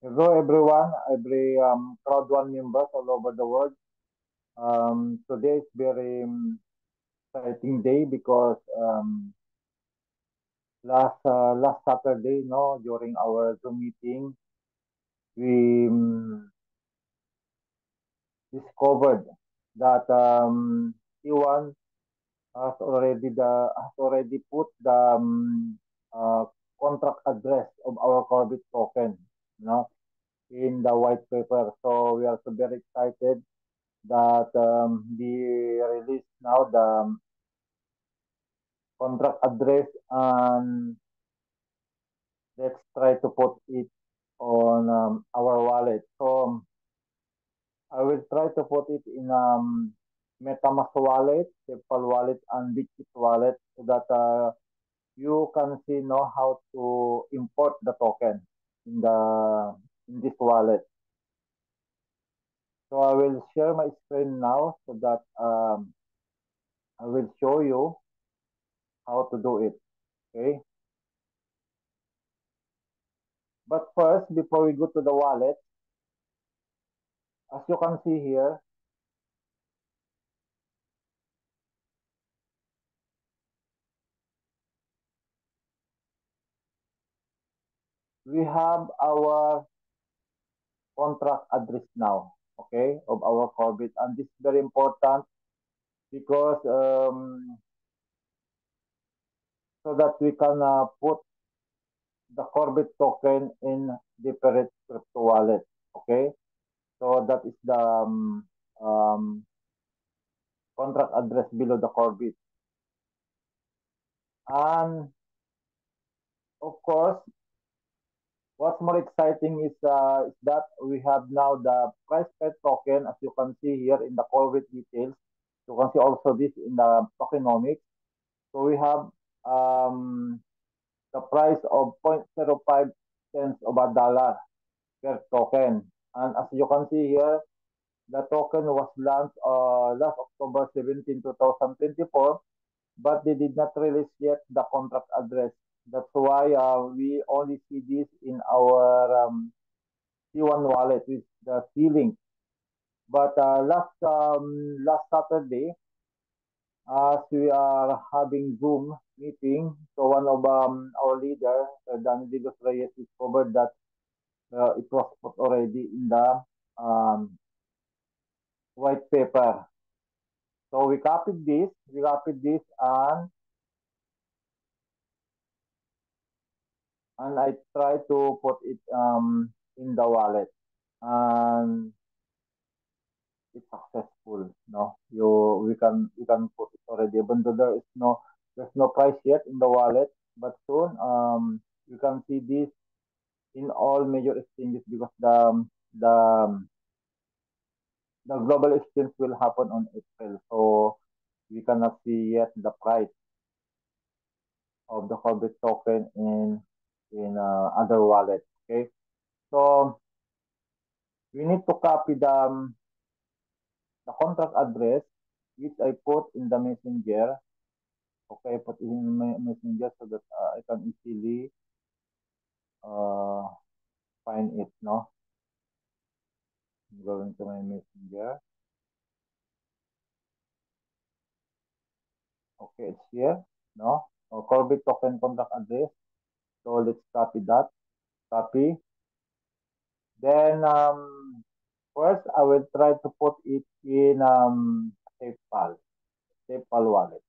Hello everyone, every Crowd One members all over the world. Today is very exciting day because last Saturday, no, during our Zoom meeting, we discovered that T1 has already put the uh, contract address of our Corbit token, no, in the white paper. So we are so very excited that we release now the contract address, and let's try to put it on our wallet. So I will try to put it in MetaMask wallet, PayPal wallet, and Bitget wallet so that you can see know how to import the token in the in this wallet. So I will share my screen now so that I will show you how to do it. Okay. But first, before we go to the wallet, as you can see here, we have our contract address now, okay, of our Corbit. And this is very important because so that we can put the Corbit token in different crypto wallet, okay. So that is the contract address below the Corbit. And of course, what's more exciting is that we have now the price per token, as you can see here in the Corbit details. You can see also this in the tokenomics. So we have um, the price of 0.05 cents of a dollar per token. And as you can see here, the token was launched last October 17, 2024, but they did not release yet the contract address. That's why we only see this in our T1 wallet with the C-Link. But last Saturday, as we are having Zoom meeting, so one of our leader, Danny De Los Reyes, discovered that it was put already in the white paper. So we copied this, and I tried to put it in the wallet, and it's successful. No, we can put it already, even though there's no price yet in the wallet, but soon you can see this in all major exchanges because the global exchange will happen on April. So we cannot see yet the price of the Corbit token in other wallet. Okay, so we need to copy the contract address which I put in the messenger. Okay, I put in my messenger so that I can easily uh, find it. No, I'm going to my messenger. Okay, it's here. No, Corbit token contract address. So let's copy that. Copy. Then first I will try to put it in PayPal, PayPal wallet.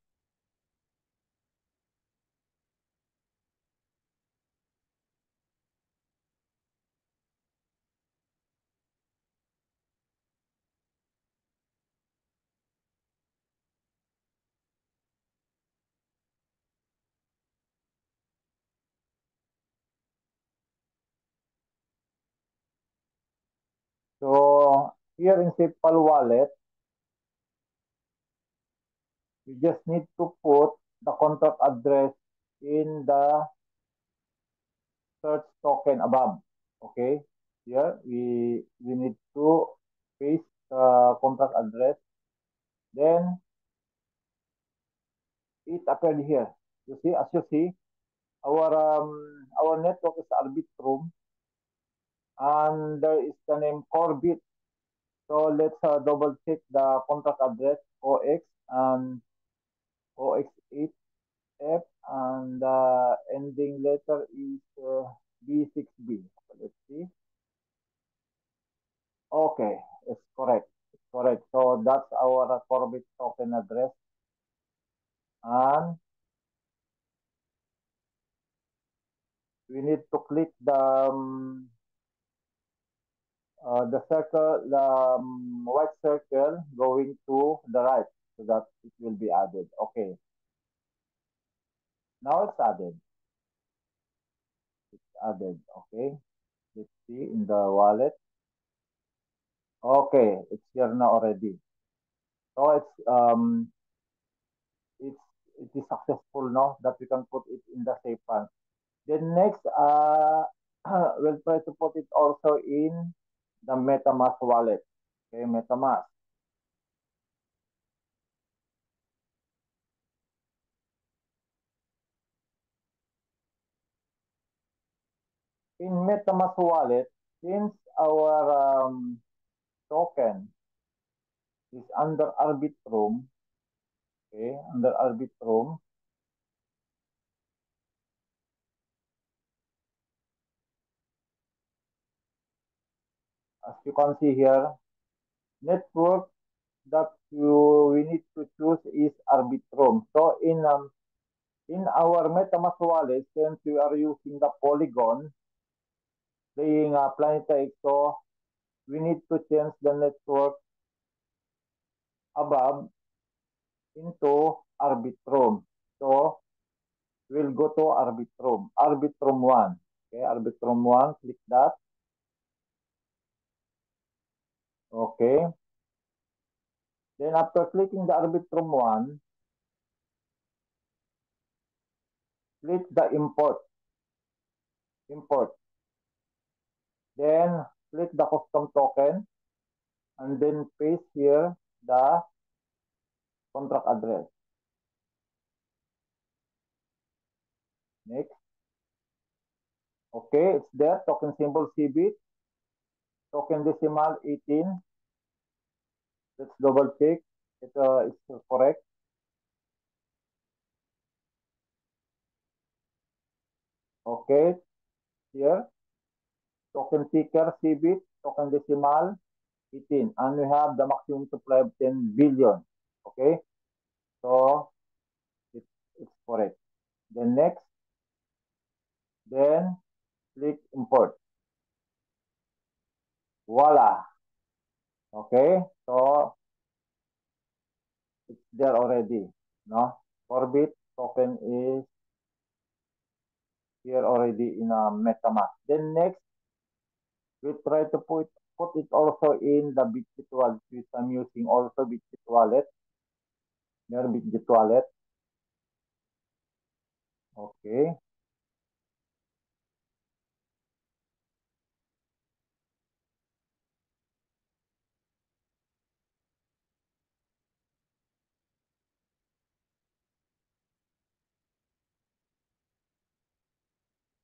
So here in PayPal wallet, we just need to put the contract address in the search token above. Okay, here we need to paste the contract address. Then it appeared here. You see, as you see, Our network is Arbitrum, and there is the name Corbit. So let's double check the contract address OX and OX8F, and the ending letter is B6B. So let's see. Okay, it's correct. It's correct. So that's our Corbit token address, and we need to click the circle, the white circle going to the right, so that it will be added. Okay, now it's added. It's added. Okay, let's see in the wallet. Okay, it's here now already. So it's it is successful now that we can put it in the safe fund. Then next, we'll try to put it also in the MetaMask wallet. Okay, MetaMask. In MetaMask wallet, since our token is under Arbitrum, okay, under Arbitrum, as you can see here, network that we need to choose is Arbitrum. So in our MetaMask wallet, since we are using the Polygon playing Planeta X, so we need to change the network above into Arbitrum. So we'll go to Arbitrum, Arbitrum 1. Okay, Arbitrum 1, click that. Okay. Then after clicking the Arbitrum 1, click the import. Then click the custom token and then paste here the contract address. Next. Okay, it's there. Token symbol CB, token decimal 18. Let's double check. It's correct. Okay, here. Token ticker CB, token decimal 18. And we have the maximum supply of 10 billion. Okay, so it, it's correct. Then next, then click import. Voila. Okay, so it's there already. No, Orbit token is here already in a MetaMask. Then next, we try to put it also in the Bitget wallet, which I'm using also Bitget wallet. Near Bitget wallet. Okay.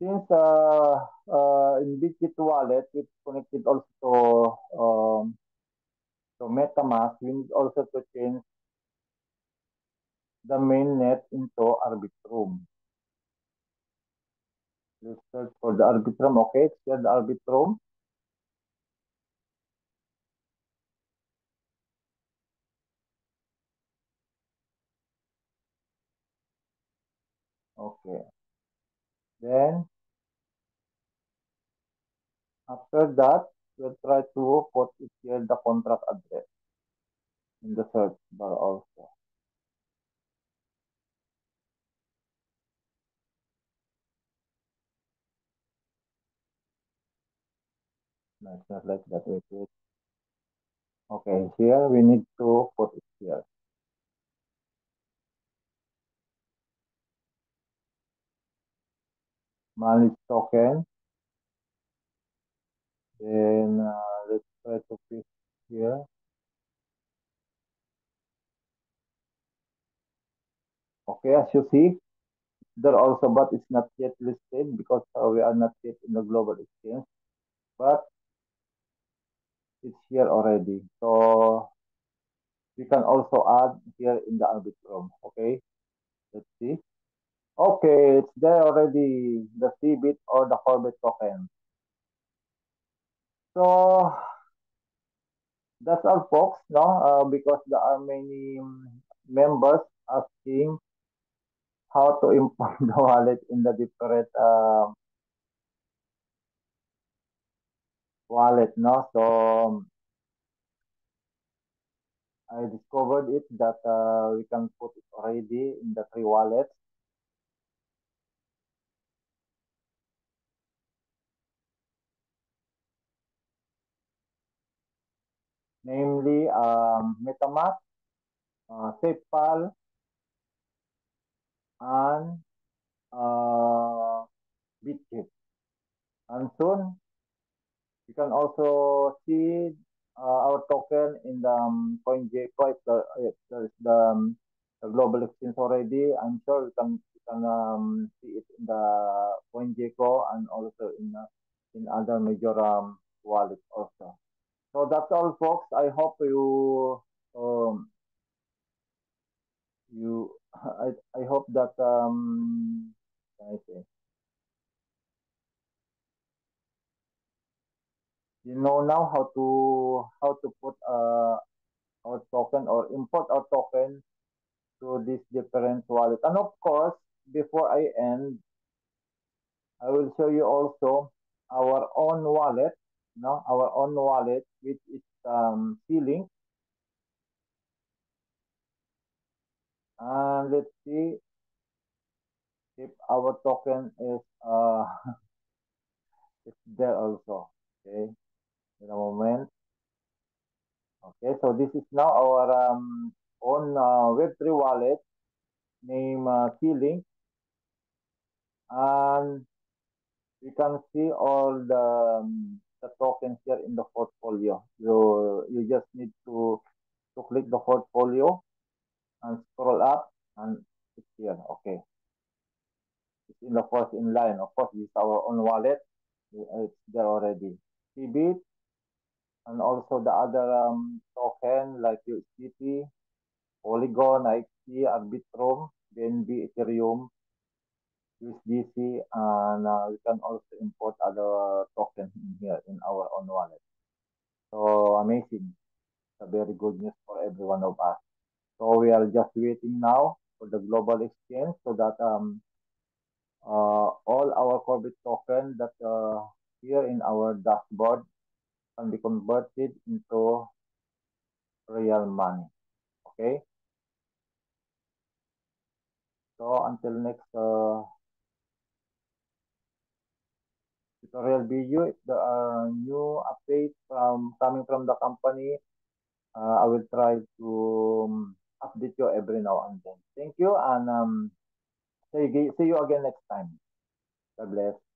Since in Bitget wallet, it's connected also to MetaMask, we need also to change the mainnet into Arbitrum. Let's search for the Arbitrum. Okay, it's here the Arbitrum. Okay. Then after that, we'll try to put it here the contract address in the search bar also. No, it's not like that. Wait, wait. Okay, here we need to put it here. Manage token. Then let's try to paste here. Okay, as you see, there also, but it's not yet listed because we are not yet in the global exchange, but it's here already. So we can also add here in the Arbitrum. Okay, let's see. Okay, it's there already, the CBIT or the Corbett token. So that's all, folks. No, because there are many members asking how to import the wallet in the different wallet. No, so I discovered it that we can put it already in the three wallets, namely MetaMask, PayPal, and uh, Bitget. And soon you can also see our token in the CoinGecko. If there's the global exchange already, I'm sure you can see it in the CoinGecko and also in other major wallets also. So that's all, folks. I hope um, you I hope that can I say you know now how to put our token or import our token to this different wallet. And of course, before I end, I will show you also our own wallet, no, our own wallet, which is C-Link. And let's see if our token is is there also. Okay, in a moment. Okay, so this is now our own Web3 wallet named C-Link, and you can see all the tokens here in the portfolio. You just need to click the portfolio and scroll up, and it's here. Okay, it's in the first in line. Of course, this is our own wallet. It's there already. CBIT and also the other token like USDT, Polygon, XT, Arbitrum, BNB, Ethereum, USDC, and we can also import other tokens in here in our own wallet. So amazing. It's a very good news for every one of us. So we are just waiting now for the global exchange so that all our Corbett token that here in our dashboard can be converted into real money. Okay. So until next tutorial video, if there are new updates coming from the company, I will try to update you every now and then. Thank you, and see you again next time. God bless.